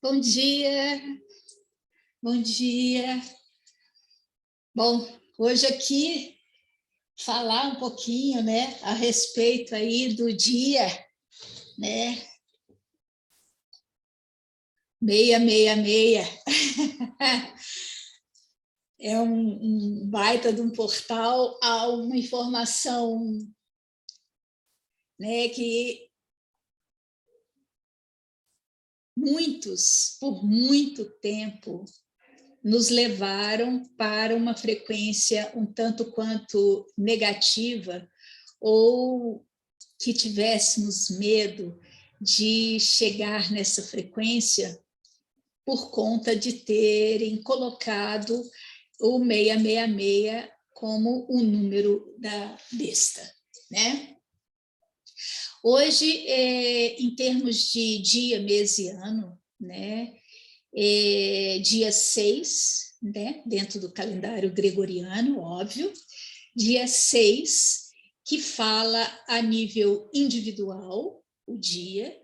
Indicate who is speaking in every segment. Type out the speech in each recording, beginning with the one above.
Speaker 1: Bom dia, bom dia. Bom, hoje aqui falar um pouquinho, né, a respeito aí do dia, né, 666. É um baita de um portal, há uma informação, né, que muitos, por muito tempo, nos levaram para uma frequência um tanto quanto negativa, ou que tivéssemos medo de chegar nessa frequência por conta de terem colocado o 666 como o número da besta, né? Hoje, em termos de dia, mês e ano, né? Dia 6, né? Dentro do calendário gregoriano, óbvio, dia 6, que fala a nível individual, o dia,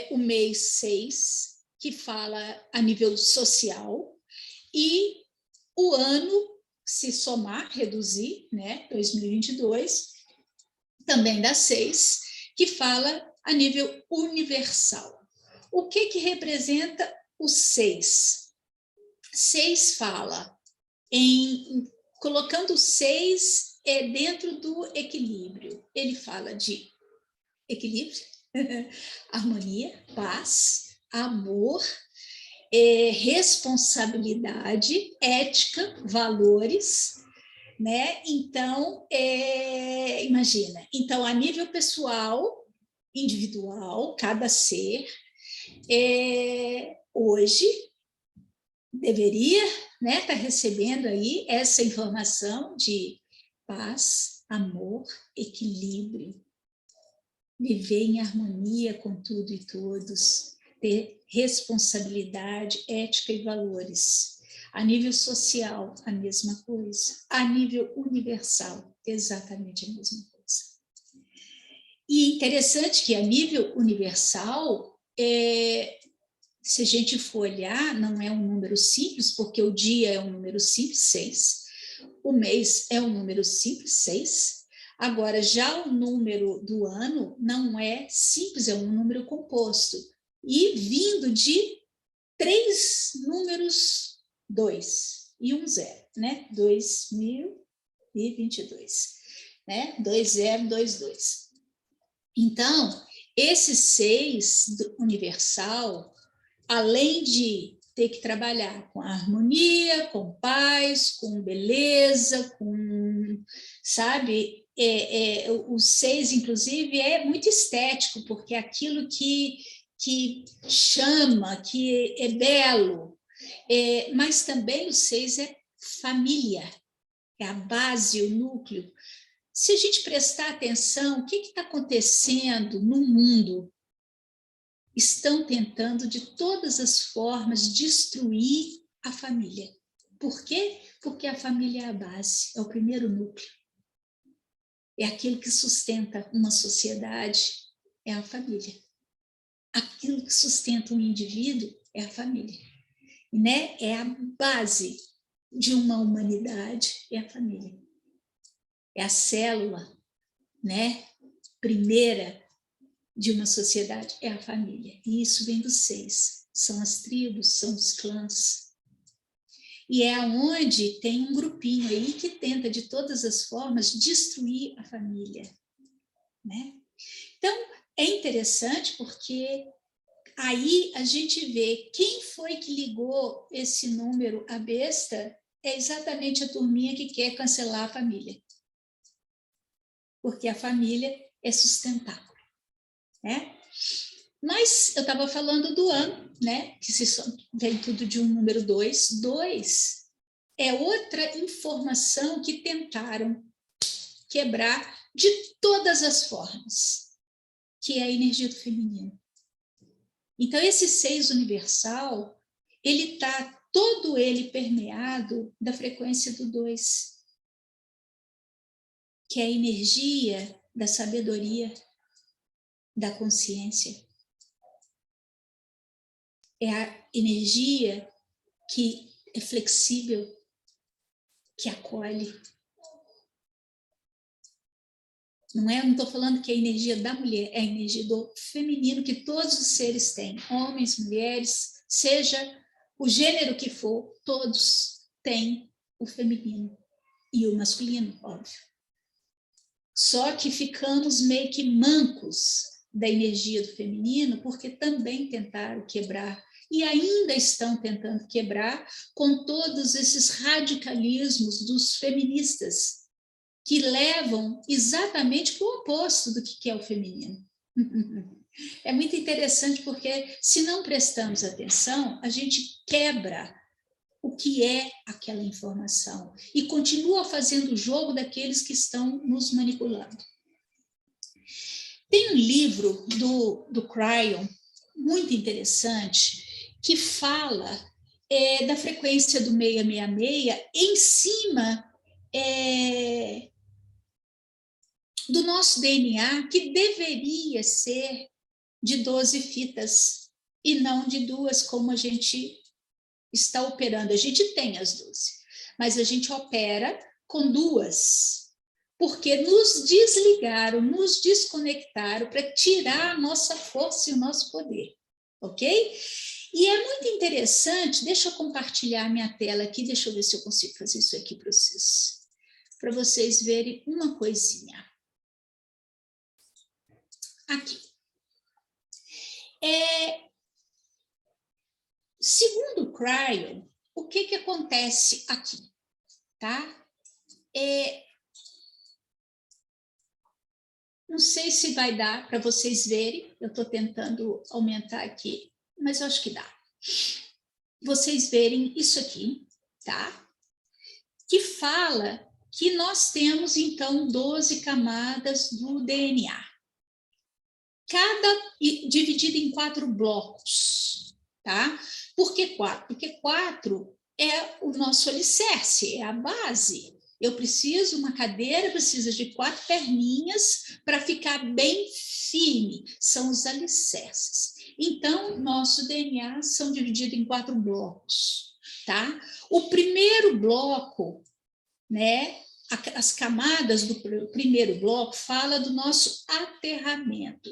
Speaker 1: o mês 6, que fala a nível social, e o ano, se somar, reduzir, né, 2022, também dá 6, que fala a nível universal. O que representa o 6? 6 fala colocando 6 dentro do equilíbrio. Ele fala de equilíbrio, harmonia, paz, amor, responsabilidade, ética, valores, né? Então, imagina. Então, a nível pessoal, individual, cada ser, hoje deveria, né, estar recebendo aí essa informação de paz, amor, equilíbrio, viver em harmonia com tudo e todos, ter responsabilidade, ética e valores. A nível social, a mesma coisa. A nível universal, exatamente a mesma coisa. E interessante que a nível universal, se a gente for olhar, não é um número simples, porque o dia é um número simples, 6. O mês é um número simples, 6. Agora, já o número do ano não é simples, é um número composto. E vindo de 3 números, 2 e 1 0, né? 2022, né? 2022. Então, esse 6 universal, além de ter que trabalhar com harmonia, com paz, com beleza, com, sabe, o 6, inclusive, é muito estético, porque é aquilo que chama, que é belo, mas também o 6 é família, é a base, o núcleo. Se a gente prestar atenção, o que está acontecendo no mundo? Estão tentando de todas as formas destruir a família. Por quê? Porque a família é a base, é o primeiro núcleo. É aquilo que sustenta uma sociedade, é a família. Aquilo que sustenta um indivíduo é a família. Né? É a base de uma humanidade, é a família. É a célula, né? Primeira de uma sociedade, é a família. E isso vem dos 6. São as tribos, são os clãs. E é onde tem um grupinho aí que tenta, de todas as formas, destruir a família. Né? Então, é interessante porque aí a gente vê quem foi que ligou esse número à besta, é exatamente a turminha que quer cancelar a família. Porque a família é sustentável. Né? Mas eu estava falando do ano, né? Que vem tudo de um número 2. 2 é outra informação que tentaram quebrar de todas as formas, que é a energia do feminino. Então, esse 6 universal, ele está todo ele permeado da frequência do 2, que é a energia da sabedoria, da consciência. é a energia que é flexível, que acolhe. Não estou falando que é a energia da mulher, é a energia do feminino que todos os seres têm, homens, mulheres, seja o gênero que for, todos têm o feminino e o masculino, óbvio. Só que ficamos meio que mancos da energia do feminino, porque também tentaram quebrar, e ainda estão tentando quebrar com todos esses radicalismos dos feministas, que levam exatamente para o oposto do que é o feminino. É muito interessante, porque se não prestamos atenção, a gente quebra o que é aquela informação e continua fazendo o jogo daqueles que estão nos manipulando. Tem um livro do Cryon, muito interessante, que fala da frequência do 666 em cima do nosso DNA, que deveria ser de 12 fitas e não de 2, como a gente está operando. A gente tem as 12, mas a gente opera com 2, porque nos desligaram, nos desconectaram para tirar a nossa força e o nosso poder, ok? E é muito interessante, deixa eu compartilhar minha tela aqui, deixa eu ver se eu consigo fazer isso aqui para vocês verem uma coisinha. Aqui. Segundo o Cryon, o que acontece aqui? Tá? Não sei se vai dar para vocês verem, eu estou tentando aumentar aqui, mas eu acho que dá. Vocês verem isso aqui, tá? Que fala que nós temos, então, 12 camadas do DNA. Cada dividido em 4 blocos, tá? Por que 4? Porque 4 é o nosso alicerce, é a base. Eu preciso, uma cadeira precisa de 4 perninhas para ficar bem firme, são os alicerces. Então, nosso DNA são divididos em 4 blocos, tá? O primeiro bloco, né? As camadas do primeiro bloco fala do nosso aterramento.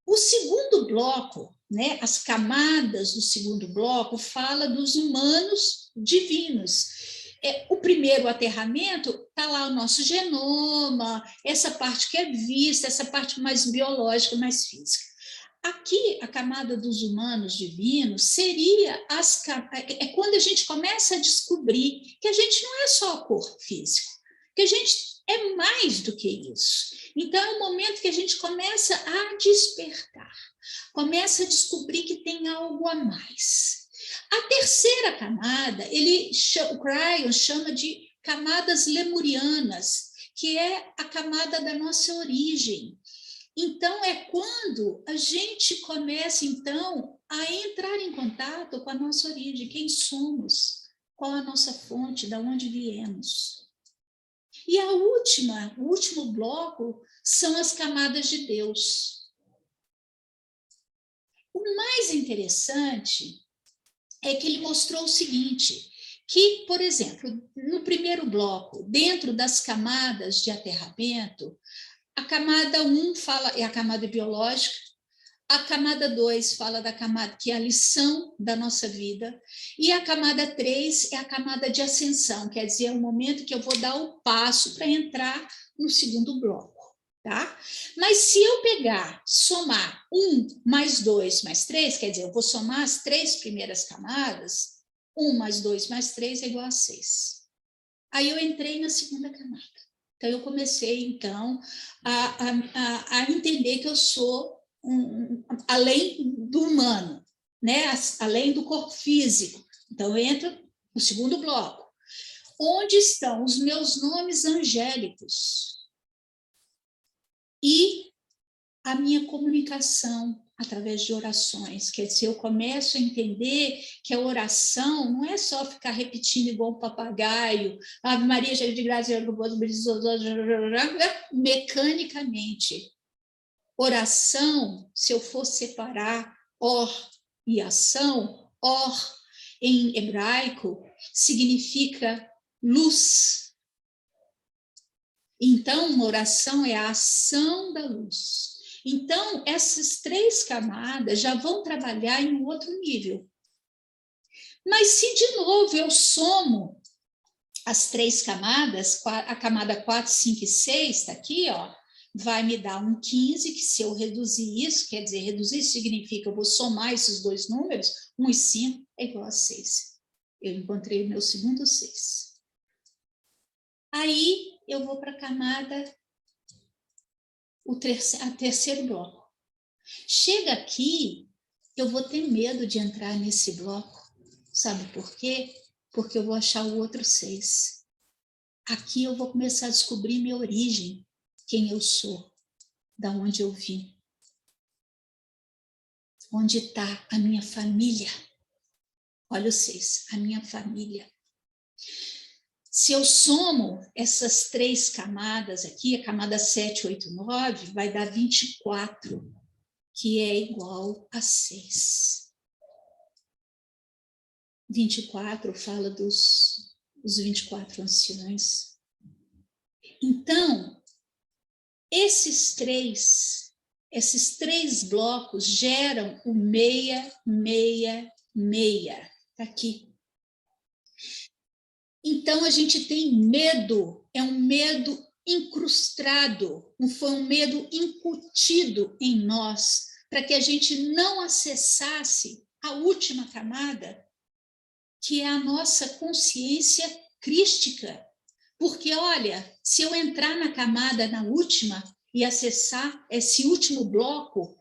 Speaker 1: O segundo bloco, né, as camadas do segundo bloco, fala dos humanos divinos. O primeiro aterramento está lá o nosso genoma, essa parte que é vista, essa parte mais biológica, mais física. Aqui, a camada dos humanos divinos seria quando a gente começa a descobrir que a gente não é só o corpo físico, que a gente é mais do que isso. Então, é o momento que a gente começa a despertar, começa a descobrir que tem algo a mais. A terceira camada, o Cryon chama de camadas lemurianas, que é a camada da nossa origem. Então, é quando a gente começa, então, a entrar em contato com a nossa origem, quem somos, qual a nossa fonte, de onde viemos. E o último bloco são as camadas de Deus. O mais interessante é que ele mostrou o seguinte, que, por exemplo, no primeiro bloco, dentro das camadas de aterramento, a camada 1 é a camada biológica, a camada 2 fala da camada que é a lição da nossa vida, e a camada 3 é a camada de ascensão, quer dizer, é o momento que eu vou dar o passo para entrar no segundo bloco, tá? Mas se eu somar 1 mais 2 mais 3, quer dizer, eu vou somar as 3 primeiras camadas, 1 mais 2 mais 3 é igual a 6. Aí eu entrei na segunda camada. Então, eu comecei, então, a entender que eu sou além do humano, né? Além do corpo físico. Então, eu entro no segundo bloco. Onde estão os meus nomes angélicos? E a minha comunicação através de orações. Quer dizer, eu começo a entender que a oração não é só ficar repetindo igual um papagaio, Ave Maria, cheia de graça, mecanicamente. Oração, se eu for separar or e ação, or, em hebraico, significa luz. Então, uma oração é a ação da luz. Então, essas 3 camadas já vão trabalhar em um outro nível. Mas se, de novo, eu somo as 3 camadas, a camada 4, 5 e 6, está aqui, ó, vai me dar um 15, que se eu reduzir isso, quer dizer, reduzir significa eu vou somar esses 2 números, 1 e 5 é igual a 6. Eu encontrei o meu segundo 6. Aí eu vou para a camada, a terceiro bloco. Chega aqui, eu vou ter medo de entrar nesse bloco. Sabe por quê? Porque eu vou achar o outro 6. Aqui eu vou começar a descobrir minha origem, quem eu sou, da onde eu vim. Onde está a minha família? Olha o 6, a minha família. Se eu somo essas 3 camadas aqui, a camada 7, 8, 9, vai dar 24, que é igual a 6. 24 fala dos 24 anciões. Então, esses três blocos geram o 666. Está aqui. Então, a gente tem medo, é um medo incrustado, foi um medo incutido em nós, para que a gente não acessasse a última camada, que é a nossa consciência crística. Porque, olha, se eu entrar na camada, na última, e acessar esse último bloco,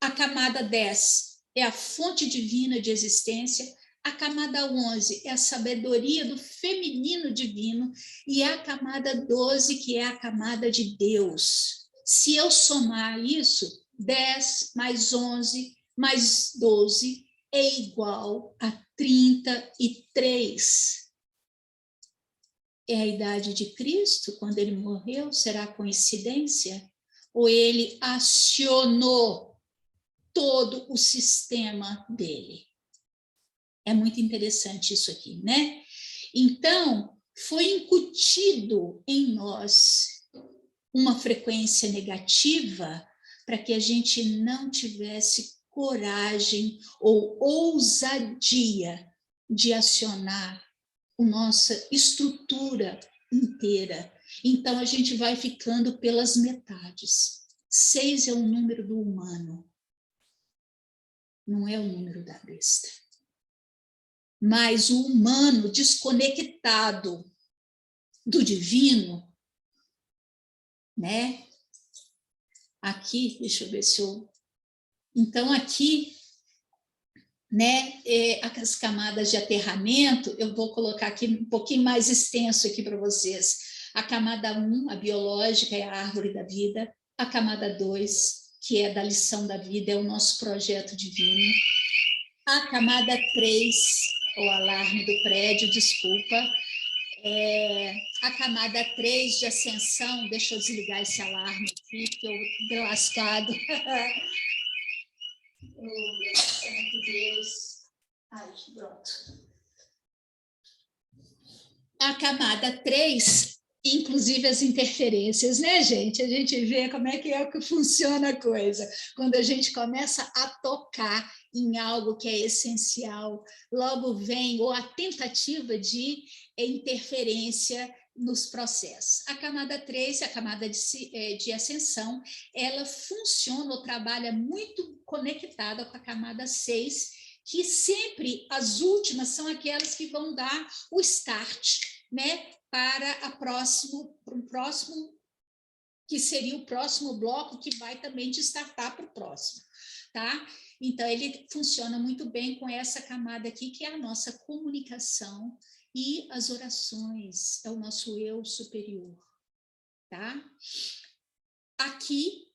Speaker 1: a camada 10 é a fonte divina de existência, a camada 11 é a sabedoria do feminino divino, e a camada 12, que é a camada de Deus. Se eu somar isso, 10 mais 11 mais 12 é igual a 33. É a idade de Cristo, quando ele morreu? Será coincidência? Ou ele acionou todo o sistema dele? É muito interessante isso aqui, né? Então, foi incutido em nós uma frequência negativa para que a gente não tivesse coragem ou ousadia de acionar a nossa estrutura inteira. Então, a gente vai ficando pelas metades. 6 é o número do humano, não é o número da besta. Mas o humano desconectado do divino, né? Aqui, deixa eu ver se eu... Então, aqui, né, as camadas de aterramento, eu vou colocar aqui um pouquinho mais extenso aqui para vocês. A camada 1, a biológica, é a árvore da vida. A camada 2, que é da lição da vida, é o nosso projeto divino. A camada 3, o alarme do prédio, desculpa. A camada 3 de ascensão, deixa eu desligar esse alarme aqui, que eu dei lascado. Oh, meu santo Deus. Ai, pronto. A camada 3, inclusive as interferências, né, gente? A gente vê como é que funciona a coisa. Quando a gente começa a tocar em algo que é essencial, logo vem ou a tentativa de interferência nos processos. A camada 3, a camada de ascensão, ela funciona ou trabalha muito conectada com a camada 6, que sempre as últimas são aquelas que vão dar o start, né, para o próximo, que seria o próximo bloco, que vai também de startar para o próximo, tá? Então, ele funciona muito bem com essa camada aqui, que é a nossa comunicação e as orações, é o nosso eu superior, tá? Aqui,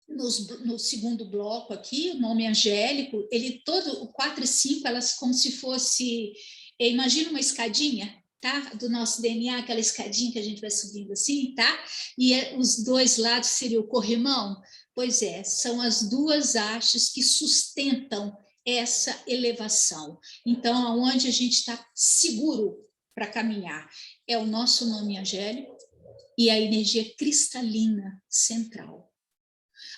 Speaker 1: no segundo bloco aqui, o nome angélico, ele todo, o 4 e 5, elas como se fosse, imagina uma escadinha, tá? Do nosso DNA, aquela escadinha que a gente vai subindo assim, tá? E os 2 lados seria o corrimão. Pois é, são as 2 hastes que sustentam essa elevação. Então, aonde a gente está seguro para caminhar é o nosso nome angélico e a energia cristalina central.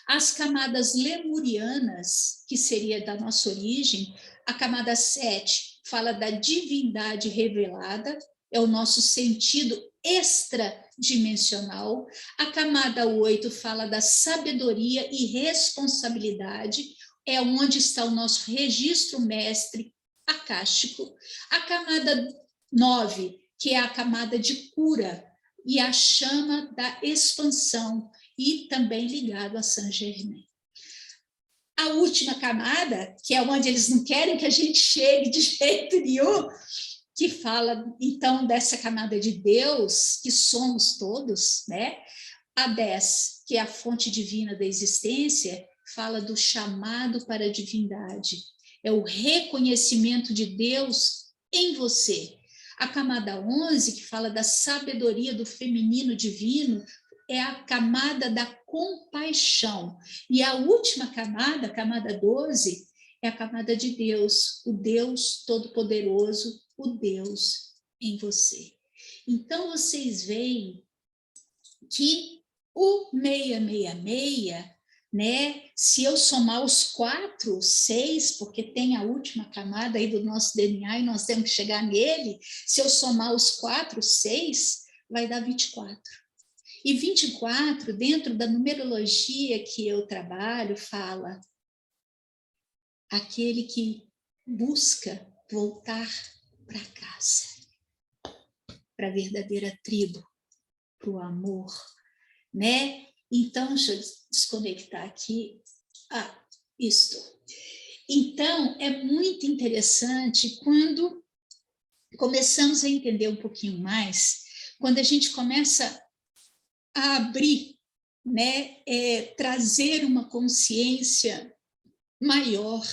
Speaker 1: As camadas lemurianas, que seria da nossa origem, a camada 7 fala da divindade revelada, é o nosso sentido extradimensional. A camada 8 fala da sabedoria e responsabilidade, é onde está o nosso registro mestre acástico. A camada 9, que é a camada de cura, e a chama da expansão, e também ligado a Saint-Germain. A última camada, que é onde eles não querem que a gente chegue de jeito nenhum, que fala, então, dessa camada de Deus, que somos todos, né? A 10, que é a fonte divina da existência, fala do chamado para a divindade. É o reconhecimento de Deus em você. A camada 11, que fala da sabedoria do feminino divino, é a camada da compaixão. E a última camada, a camada 12, é a camada de Deus, o Deus Todo-Poderoso, o Deus em você. Então, vocês veem que o 666, né? Se eu somar os 4, 6, porque tem a última camada aí do nosso DNA e nós temos que chegar nele, se eu somar os 4, 6, vai dar 24. E 24, dentro da numerologia que eu trabalho, fala aquele que busca voltar para casa, para a verdadeira tribo, para o amor, né? Então, deixa eu desconectar aqui. Isto. Então, é muito interessante quando começamos a entender um pouquinho mais, quando a gente começa a abrir, né? Trazer uma consciência maior.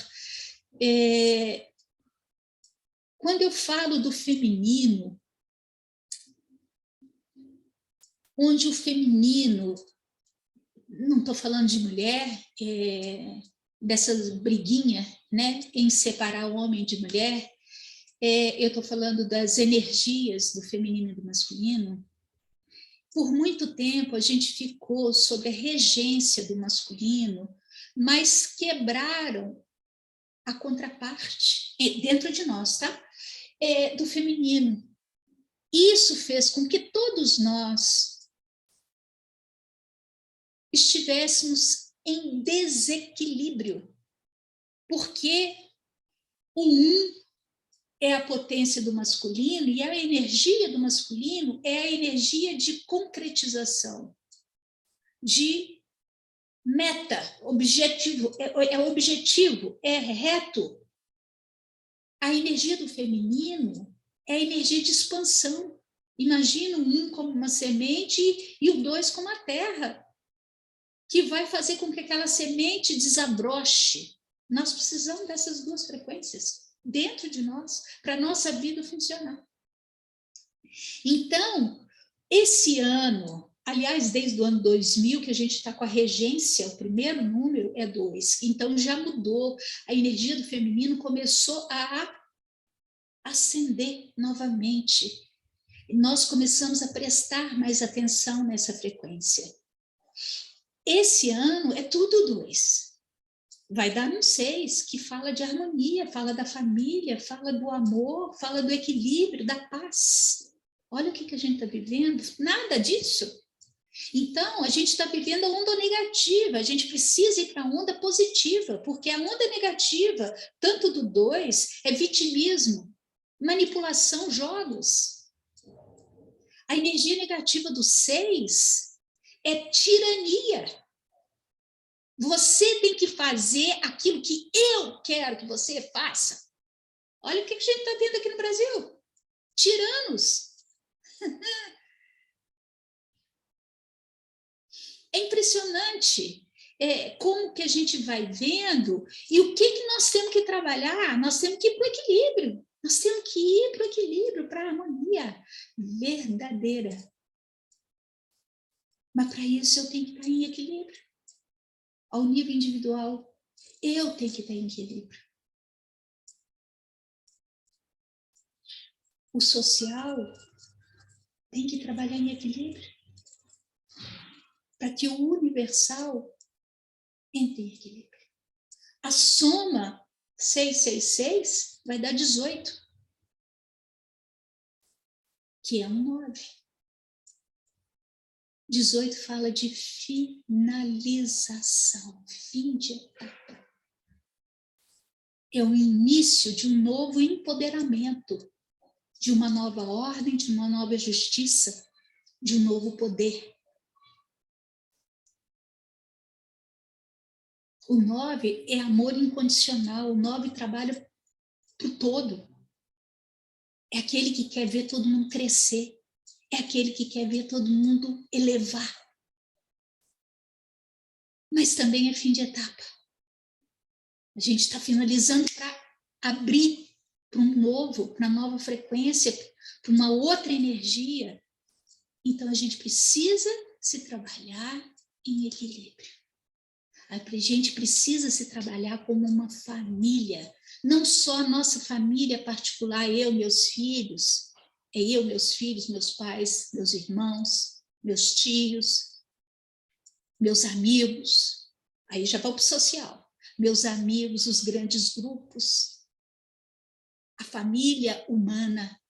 Speaker 1: Quando eu falo do feminino, onde o feminino, não estou falando de mulher, dessas briguinhas, né, em separar o homem de mulher, eu estou falando das energias do feminino e do masculino. Por muito tempo a gente ficou sob a regência do masculino, mas quebraram a contraparte dentro de nós, tá? Do feminino. Isso fez com que todos nós estivéssemos em desequilíbrio, porque o é a potência do masculino e a energia do masculino é a energia de concretização, de meta, objetivo, objetivo, é reto. A energia do feminino é a energia de expansão. Imagina um como uma semente e o 2 como a terra, que vai fazer com que aquela semente desabroche. Nós precisamos dessas 2 frequências dentro de nós, para a nossa vida funcionar. Então, esse ano, aliás, desde o ano 2000, que a gente está com a regência, o primeiro número é 2, então já mudou, a energia do feminino começou a ascender novamente. Nós começamos a prestar mais atenção nessa frequência. Esse ano é tudo 2. Vai dar um 6, que fala de harmonia, fala da família, fala do amor, fala do equilíbrio, da paz. Olha o que a gente está vivendo, nada disso. Então, a gente está vivendo a onda negativa, a gente precisa ir para a onda positiva, porque a onda negativa, tanto do 2, é vitimismo, manipulação, jogos. A energia negativa do 6 é tirania. Você tem que fazer aquilo que eu quero que você faça. Olha o que a gente está vendo aqui no Brasil. Tiranos. É impressionante como que a gente vai vendo e o que nós temos que trabalhar. Nós temos que ir para o equilíbrio. Nós temos que ir para o equilíbrio, para a harmonia verdadeira. Mas para isso eu tenho que estar em equilíbrio. Ao nível individual, eu tenho que estar em equilíbrio. O social tem que trabalhar em equilíbrio, para que o universal entre em equilíbrio. A soma 666 vai dar 18, que é um 9. 18 fala de finalização, fim de etapa. É o início de um novo empoderamento, de uma nova ordem, de uma nova justiça, de um novo poder. O 9 é amor incondicional, o 9 trabalha para o todo. É aquele que quer ver todo mundo crescer, é aquele que quer ver todo mundo elevar. Mas também é fim de etapa. A gente está finalizando para abrir para um novo, para uma nova frequência, para uma outra energia. Então, a gente precisa se trabalhar em equilíbrio. A gente precisa se trabalhar como uma família, não só a nossa família particular, eu, meus filhos, meus pais, meus irmãos, meus tios, meus amigos, aí já vai para o social, meus amigos, os grandes grupos, a família humana,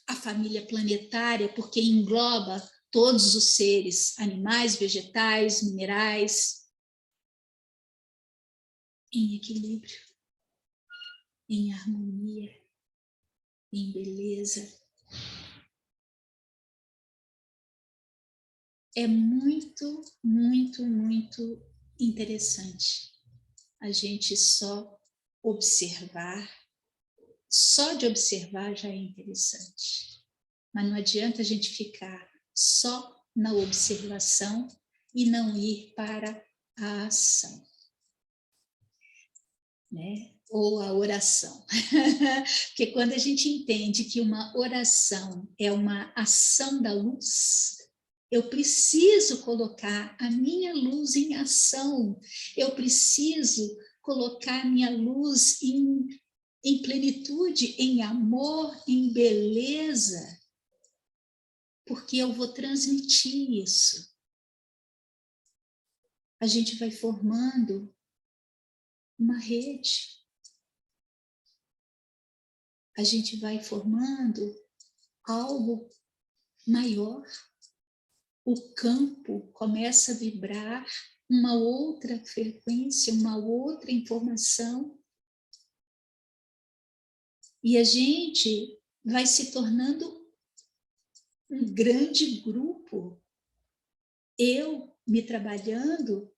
Speaker 1: a família planetária, porque engloba todos os seres, animais, vegetais, minerais, em equilíbrio, em harmonia, em beleza. É muito, muito, muito interessante a gente só observar. Só de observar já é interessante. Mas não adianta a gente ficar só na observação e não ir para a ação, né? Ou a oração. Porque quando a gente entende que uma oração é uma ação da luz, eu preciso colocar a minha luz em ação, eu preciso colocar a minha luz em plenitude, em amor, em beleza, porque eu vou transmitir isso. A gente vai formando uma rede. A gente vai formando algo maior. O campo começa a vibrar uma outra frequência, uma outra informação. E a gente vai se tornando um grande grupo. Eu me trabalhando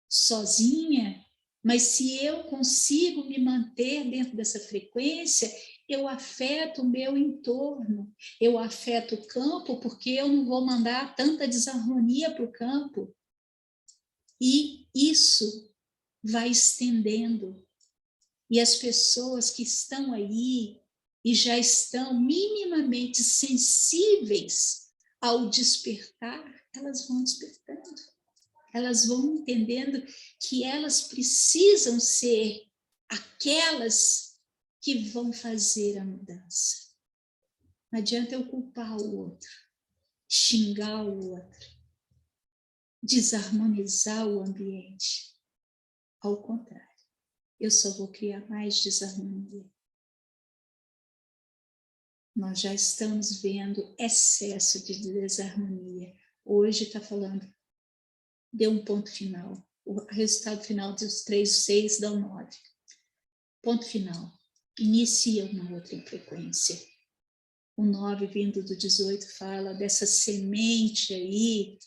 Speaker 1: sozinha, mas se eu consigo me manter dentro dessa frequência, eu afeto o meu entorno, eu afeto o campo, porque eu não vou mandar tanta desarmonia para o campo. E isso vai estendendo. E as pessoas que estão aí e já estão minimamente sensíveis ao despertar, elas vão despertando. Elas vão entendendo que elas precisam ser aquelas que vão fazer a mudança. Não adianta eu culpar o outro, xingar o outro, desarmonizar o ambiente. Ao contrário, eu só vou criar mais desarmonia. Nós já estamos vendo excesso de desarmonia. Hoje está falando, deu um ponto final. O resultado final dos 3, 6 dá 9. Ponto final. Inicia uma outra frequência. O 9 vindo do 18 fala dessa semente aí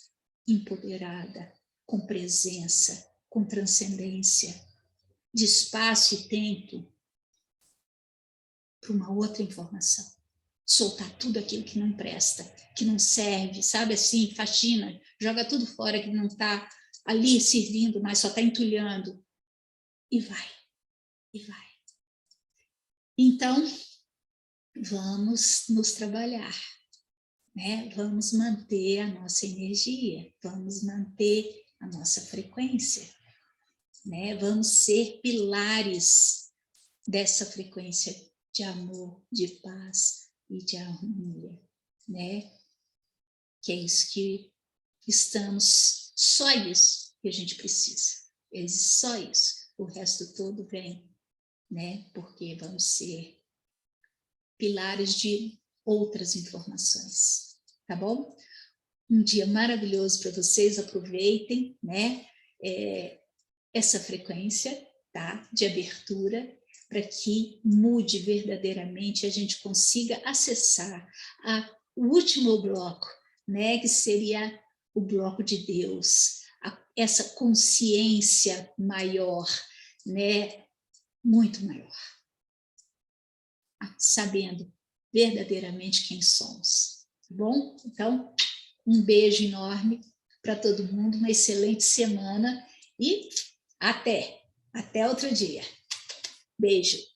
Speaker 1: empoderada, com presença, com transcendência, de espaço e tempo para uma outra informação. Soltar tudo aquilo que não presta, que não serve, sabe assim, faxina, joga tudo fora que não está ali servindo, mas só está entulhando. E vai, e vai. Então, vamos nos trabalhar, né? Vamos manter a nossa energia, vamos manter a nossa frequência, né? Vamos ser pilares dessa frequência de amor, de paz e de harmonia, né? Que é isso que estamos, só isso que a gente precisa. É só isso. O resto todo vem, né? Porque vamos ser pilares de outras informações, tá bom? Um dia maravilhoso para vocês, aproveitem, né? Essa frequência, tá? De abertura, para que mude verdadeiramente, a gente consiga acessar o último bloco, né? Que seria o bloco de Deus, essa consciência maior, né? Muito maior, sabendo verdadeiramente quem somos, tá bom? Então, um beijo enorme para todo mundo, uma excelente semana e até outro dia. Beijo.